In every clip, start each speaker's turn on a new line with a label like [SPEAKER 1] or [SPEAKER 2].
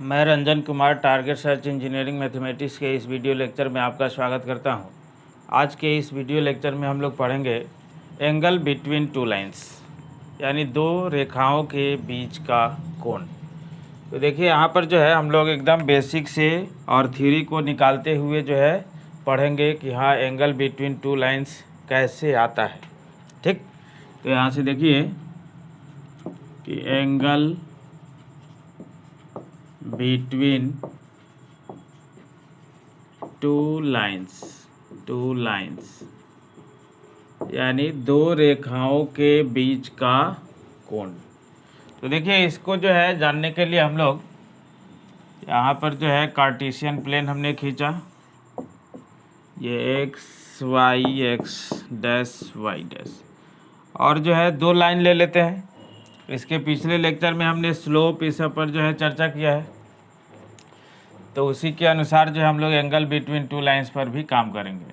[SPEAKER 1] मैं Ranjan Kumar target search engineering mathematics के इस वीडियो लेक्चर में आपका स्वागत करता हूं। आज के इस वीडियो लेक्चर में हम लोग पढ़ेंगे एंगल बिटवीन टू लाइंस, यानी दो रेखाओं के बीच का कोण। तो देखिए यहाँ पर जो है हम लोग एकदम बेसिक से और थ्योरी को निकालते हुए जो है पढ़ेंगे कि हाँ एंगल बिटवीन टू लाइंस कैसे आता है। ठीक, तो यहाँ से देखिए कि एंगल बिटवीन टू लाइंस यानी दो रेखाओं के बीच का कोण। तो देखिए इसको जो है जानने के लिए हम लोग यहाँ पर जो है कार्टेशियन प्लेन हमने खींचा, ये एक्स वाई डैश, और जो है दो लाइन ले लेते हैं। इसके पिछले लेक्चर में हमने स्लोप इस पर जो है चर्चा किया है, तो उसी के अनुसार जो हम लोग एंगल बिटवीन टू लाइंस पर भी काम करेंगे।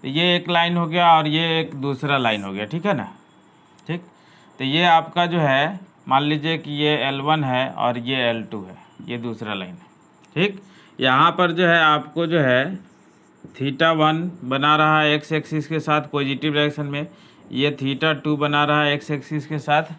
[SPEAKER 1] तो ये एक लाइन हो गया और ये एक दूसरा लाइन हो गया, ठीक है ना। ठीक, तो ये आपका जो है मान लीजिए कि ये L1 है और ये L2 है, ये दूसरा लाइन है। ठीक, यहाँ पर जो है आपको जो है θ1 बना रहा है एक्स एक्सिस के साथ पॉजिटिव डायरेक्शन में, ये θ2 बना रहा है एक्स एक्सिस के साथ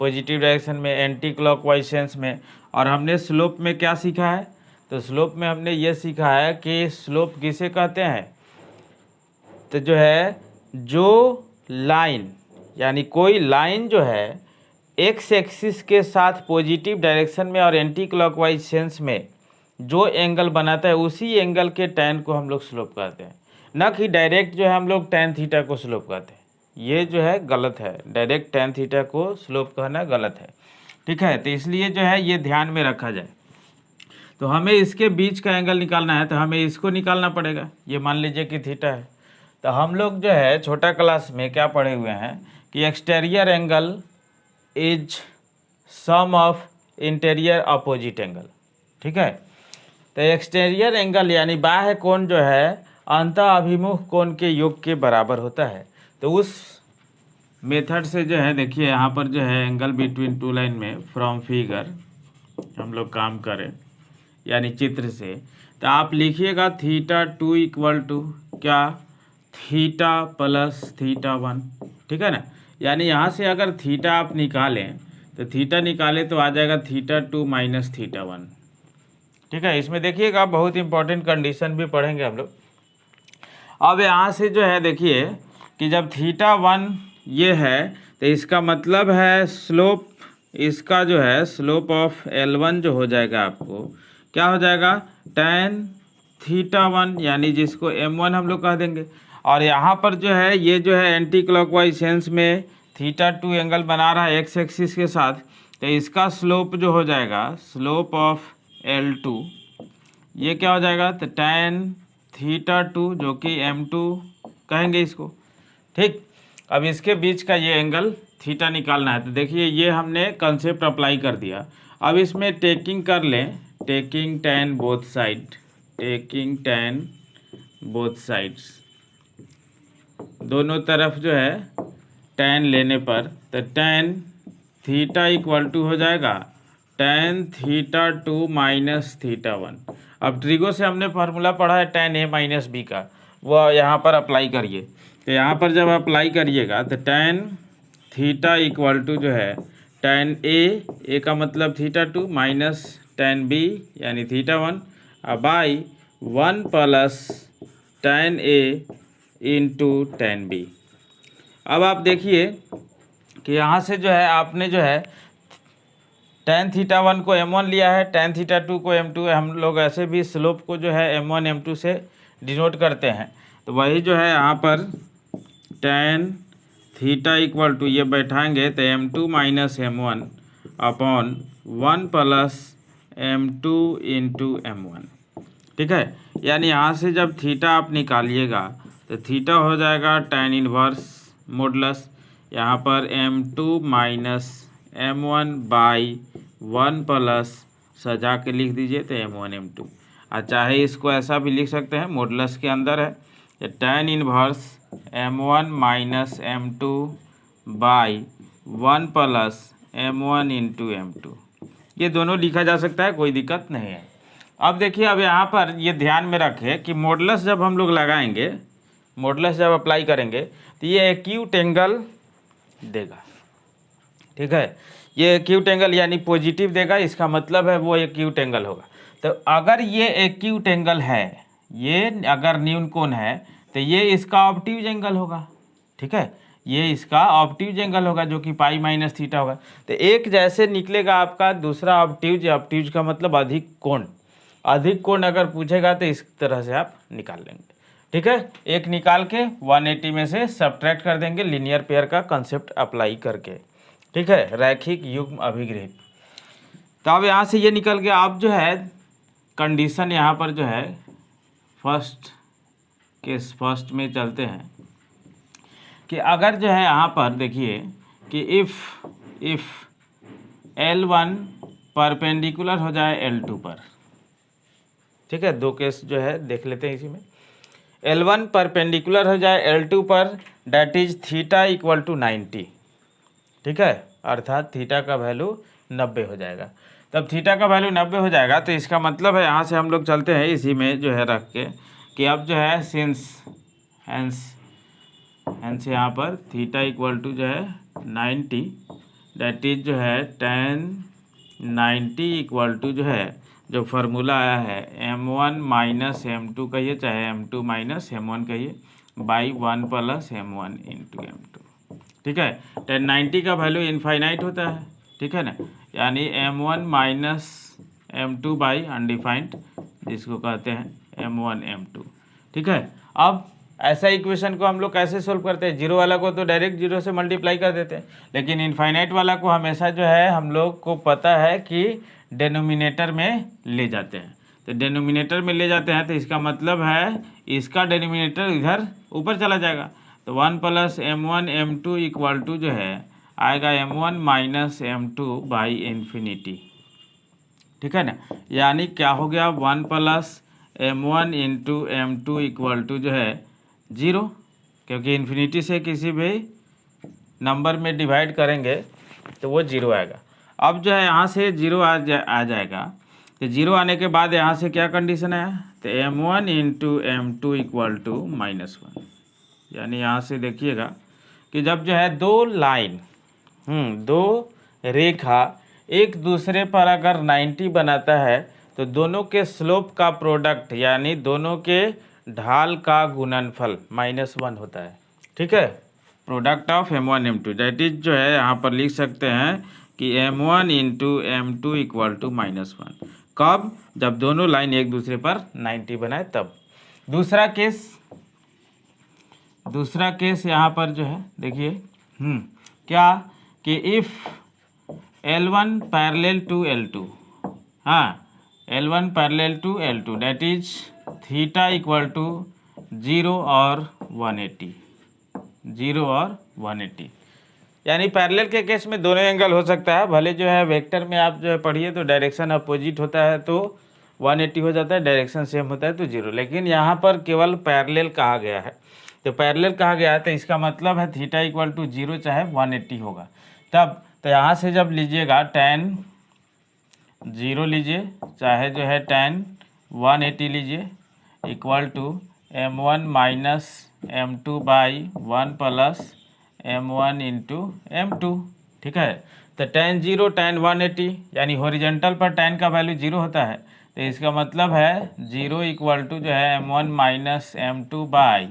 [SPEAKER 1] पॉजिटिव डायरेक्शन में एंटी क्लॉकवाइज सेंस में। और हमने स्लोप में क्या सीखा है, तो स्लोप में हमने ये सीखा है कि स्लोप किसे कहते हैं, तो जो है जो लाइन यानी कोई लाइन जो है एक्स एक्सिस के साथ पॉजिटिव डायरेक्शन में और एंटी क्लॉकवाइज सेंस में जो एंगल बनाता है उसी एंगल के टैन को हम लोग स्लोप कहते हैं। न कि डायरेक्ट जो है हम लोग टैन थीटा को स्लोप कहते हैं, ये जो है गलत है। डायरेक्ट टैन थीटा को स्लोप कहना गलत है, ठीक है। तो इसलिए जो है ये ध्यान में रखा जाए। तो हमें इसके बीच का एंगल निकालना है, तो हमें इसको निकालना पड़ेगा। ये मान लीजिए कि थीटा है, तो हम लोग जो है छोटा क्लास में क्या पढ़े हुए हैं कि exterior angle is sum of interior opposite angle, ठीक है। तो एक्सटीरियर एंगल यानी बाह्य कोण जो है अंतः अभिमुख कोण के योग के बराबर होता है। तो उस मेथड से जो है देखिए यहाँ पर जो है एंगल बिटवीन टू लाइन में फ्रॉम फिगर हम लोग काम करें यानी चित्र से, तो आप लिखिएगा θ2 इक्वल टू क्या, θ प्लस θ1, ठीक है ना। यानी यहाँ से अगर थीटा आप निकालें तो थीटा निकालें तो आ जाएगा θ2 माइनस θ1, ठीक है। इसमें देखिएगा बहुत इंपॉर्टेंट कंडीशन भी पढ़ेंगे हम लोग। अब यहाँ से जो है देखिए कि जब θ1 ये है तो इसका मतलब है स्लोप, इसका जो है स्लोप ऑफ L1 जो हो जाएगा आपको क्या हो जाएगा, tan θ1 यानी जिसको M1 हम लोग कह देंगे। और यहाँ पर जो है ये जो है एंटी क्लॉकवाइज सेंस में θ2 एंगल बना रहा है एक्स एक्सिस के साथ, तो इसका स्लोप जो हो जाएगा स्लोप ऑफ L2 ये क्या हो जाएगा, तो tan θ2 जो कि M2 कहेंगे इसको, ठीक। अब इसके बीच का ये एंगल थीटा निकालना है। तो देखिए ये हमने कंसेप्ट अप्लाई कर दिया। अब इसमें टेकिंग कर लें, taking tan both side, taking tan both sides, दोनों तरफ जो है tan लेने पर, तो tan थीटा इक्वल टू हो जाएगा tan θ2 माइनस θ1। अब ट्रिगो से हमने फार्मूला पढ़ा है tan a माइनस बी का, वो यहाँ पर अप्लाई करिए। तो यहाँ पर जब अप्लाई करिएगा तो tan थीटा इक्वल टू जो है tan a का मतलब θ2 माइनस tan b यानी θ1 by 1 plus tan a into tan b। अब आप देखिए कि यहाँ से जो है आपने जो है tan θ1 को M1 लिया है, tan θ2 को M2, हम लोग ऐसे भी स्लोप को जो है M1 M2 से डिनोट करते हैं। तो वही जो है यहाँ पर tan थीटा इक्वल टू ये बैठाएंगे तो M2 minus M1 upon 1 plus M2 into M1, ठीक है। यानी यहाँ से जब थीटा आप निकालिएगा तो थीटा हो जाएगा tan इनवर्स मॉडुलस यहाँ पर M2 minus M1 by 1 plus सजा के लिख दीजिए तो M1 M2, और चाहे इसको ऐसा भी लिख सकते हैं मॉडुलस के अंदर है tan inverse M1 minus M2 by 1 plus M1 into M2। ये दोनों लिखा जा सकता है, कोई दिक्कत नहीं है। अब देखिए, अब यहाँ पर ये ध्यान में रखें कि मॉडुलस जब हम लोग लगाएंगे, मॉडुलस जब अप्लाई करेंगे तो ये एक्यूट एंगल देगा, ठीक है। ये एक्यूट एंगल यानी पॉजिटिव देगा, इसका मतलब है वो एक्यूट एंगल होगा। तो अगर ये एक्यूट एंगल है, ये अगर न्यून कोण है, तो ये इसका ऑब्ट्यूज एंगल होगा, ठीक है। ये इसका ऑब्ट्यूज एंगल होगा जो कि पाई माइनस थीटा होगा। तो एक जैसे निकलेगा आपका दूसरा ऑब्ट्यूज, ऑब्ट्यूज का मतलब अधिक कोण। अधिक कोण अगर पूछेगा तो इस तरह से आप निकाल लेंगे, ठीक है। एक निकाल के 180 में से सब्ट्रैक्ट कर देंगे, लीनियर पेयर का कंसेप्ट अप्लाई करके, ठीक है, रैखिक युग्म अभिग्रहित। तो अब यहाँ से ये निकल गया। अब जो है कंडीशन यहाँ पर जो है फर्स्ट में चलते हैं कि अगर जो है यहाँ पर देखिए कि इफ़ L1 परपेंडिकुलर हो जाए L2 पर, ठीक है। दो केस जो है देख लेते हैं इसी में। L1 परपेंडिकुलर हो जाए L2 पर, that is theta equal to 90, ठीक है, अर्थात थीटा का वैल्यू 90 हो जाएगा। तब थीटा का वैल्यू 90 हो जाएगा तो इसका मतलब है यहाँ से हम लोग चलते हैं इसी में जो है रख के कि अब जो है हेंस यहाँ पर थीटा इक्वल टू जो है 90, डैट इज जो है tan 90 इक्वल टू जो है जो फार्मूला आया है m1 माइनस m2 कहिए, चाहे m2 माइनस m1 कहिए, by 1 plus m1 into m2, ठीक है। tan 90 का वैल्यू इनफाइनाइट होता है, ठीक है ना, यानी m1 minus m2 by undefined, जिसको कहते हैं m1 m2, ठीक है। अब ऐसा इक्वेशन को हम लोग कैसे सोल्व करते हैं? जीरो वाला को तो डायरेक्ट जीरो से मल्टीप्लाई कर देते हैं, लेकिन इनफाइनाइट वाला को हमेशा जो है हम लोग को पता है कि डेनोमिनेटर में ले जाते हैं। तो डेनोमिनेटर में ले जाते हैं तो इसका मतलब है इसका डेनोमिनेटर इधर ऊपर चला जाएगा। तो 1 plus m1 m2 equal to जो है आएगा m1 minus m2 by infinity, ठीक है ना। यानी क्या हो गया, 1 plus m1 into m2 equal to जो है 0, क्योंकि इन्फिनिटी से किसी भी नंबर में डिवाइड करेंगे तो वो 0 आएगा। अब जो है यहाँ से 0 आ जाएगा। तो 0 आने के बाद यहाँ से क्या कंडीशन है, तो m1 into m2 equal to -1, यानी यहाँ से देखिएगा कि जब जो है दो लाइन दो रेखा एक दूसरे पर अगर 90 बनाता है तो दोनों के स्लोप का प्रोडक्ट यानी दोनों के ढाल का गुणनफल -1 होता है, ठीक है। Product of m1 m2 that is जो है यहाँ पर लिख सकते हैं कि m1 into m2 equal to -1। कब? जब दोनों लाइन एक दूसरे पर 90 बनाए तब। दूसरा केस यहाँ पर जो है देखिए क्या कि if L1 parallel to L2, L1 parallel to L2 that is theta equal to 0 और 180, यानी पैरेलल के केस में दोनों एंगल हो सकता है। भले जो है वेक्टर में आप जो है पढ़िए तो डायरेक्शन अपोजिट होता है तो 180 हो जाता है, डायरेक्शन सेम होता है तो 0, लेकिन यहाँ पर केवल पैरेलल कहा गया है। तो पैरेलल कहा गया है तो इसका मतलब है थीटा इक्वल टू 0 चाहे 180 होगा। तब तो यहाँ से जब लीजिएगा tan 0 लीजिए चाहे जो है tan 180 लीजिए equal to m1 minus m2 by 1 plus m1 into m2, ठीक है। तो tan 0 tan 180 यानी हॉरिजॉन्टल पर tan का वैल्यू 0 होता है, तो इसका मतलब है 0 इक्वल टू जो है m1 minus m2 by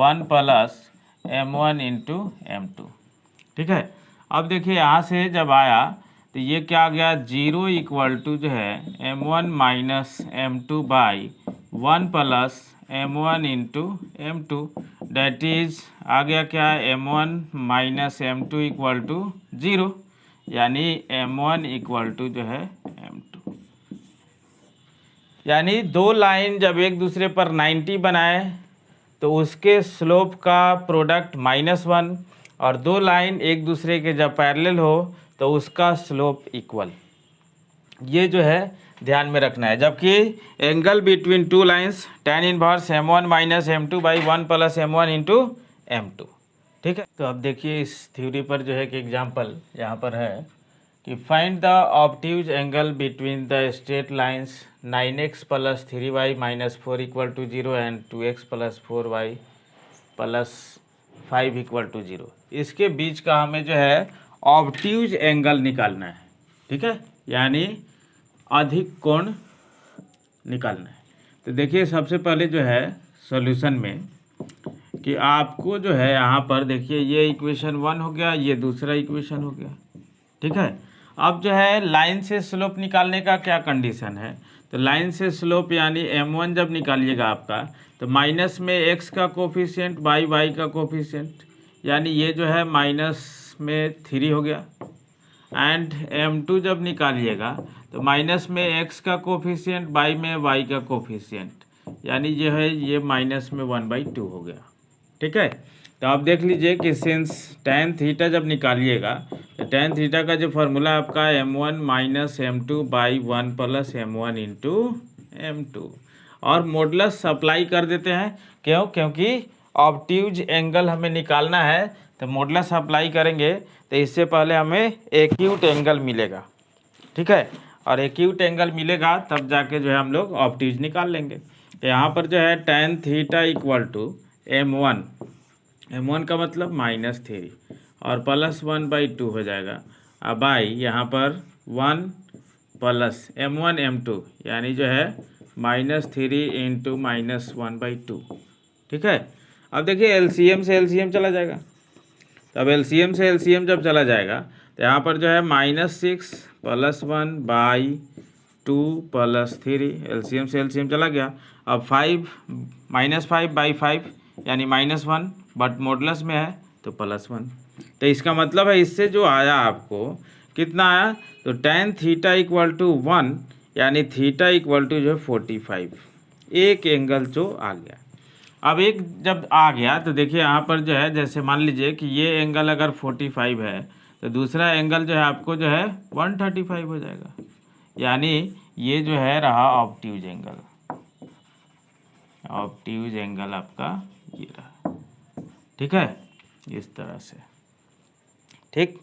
[SPEAKER 1] 1 plus m1 into m2, ठीक है। अब देखिए यहाँ से जब आया तो ये क्या आ गया, 0 इक्वल टू जो है m1 minus m2 by 1 plus m1 into m2, that is आ गया क्या, m1 minus m2 equal to 0, यानी m1 इक्वल टू जो है m2। यानी दो लाइन जब एक दूसरे पर 90 बनाए तो उसके स्लोप का प्रोडक्ट -1, और दो लाइन एक दूसरे के जब पैरेलल हो तो उसका स्लोप इक्वल। ये जो है ध्यान में रखना है। जबकि angle between two lines tan inverse m1 minus m2 by 1 plus m1 into m2, ठीक है। तो अब देखिए इस थ्योरी पर जो है कि एग्जाम्पल यहाँ पर है कि find the obtuse angle between the straight lines 9x + 3y - 4 = 0 and 2x + 4y + 5 = 0। इसके बीच का हमें जो है ऑब्ट्यूज एंगल निकालना है, ठीक है, यानी अधिक कोण निकालना है। तो देखिए सबसे पहले जो है सॉल्यूशन में कि आपको जो है यहाँ पर देखिए ये इक्वेशन 1 हो गया, ये दूसरा इक्वेशन हो गया, ठीक है। अब जो है लाइन से स्लोप निकालने का क्या कंडीशन है, तो लाइन से स्लोप यानी m1 जब निकालिएगा आपका तो माइनस में x का कोफिशिएंट बाई y का कोफिशिएंट, यानी ये जो है माइनस में 3 हो गया। एंड m2 जब निकालिएगा तो माइनस में x का कोफिशिएंट बाई में y का कोफिशिएंट, यानी जो है ये माइनस में 1/2 हो गया, ठीक है। तो आप देख लीजिए कि सिंस tan थीटा जब निकालिएगा तो tan थीटा का जो फार्मूला आपका m1 - m2 by 1 + m1 × m2, और मॉडुलस अप्लाई कर देते हैं। क्यों? क्योंकि ऑब्ट्यूज एंगल हमें निकालना है, तो मॉडुलस अप्लाई करेंगे तो इससे पहले हमें एक्यूट एंगल मिलेगा, ठीक है, और एक्यूट एंगल मिलेगा तब जाके जो है हम लोग ऑब्ट्यूज निकाल लेंगे। तो यहाँ पर जो है tan थीटा = m1 का मतलब -3 और +1/2 हो जाएगा। अब बाई यहाँ पर 1 + m1 m2 यानी जो है -3 × -1/2, ठीक है। अब देखिए एलसीएम से एलसीएम चला जाएगा, तब एलसीएम से एलसीएम जब चला जाएगा तो यहाँ पर जो है -6 + 1/2 + 3, एलसीएम से एलसीएम चला गया। अब 5 -5/5 यानी -1, बट मॉडुलस में है तो +1। तो इसका मतलब है इससे जो आया आपको कितना आया, तो tan थीटा = 1 यानी थीटा जो है 45, एक एंगल जो आ गया। अब एक जब आ गया तो देखिए यहाँ पर जो है जैसे मान लीजिए कि ये एंगल अगर 45 है तो दूसरा एंगल जो है आपको जो है 135 हो जाएगा, यानी ये जो है रहा ऑब्ट्यूज एंगल। ऑब्ट्यूज एंगल आपका ये रहा, ठीक है, इस तरह से, ठीक।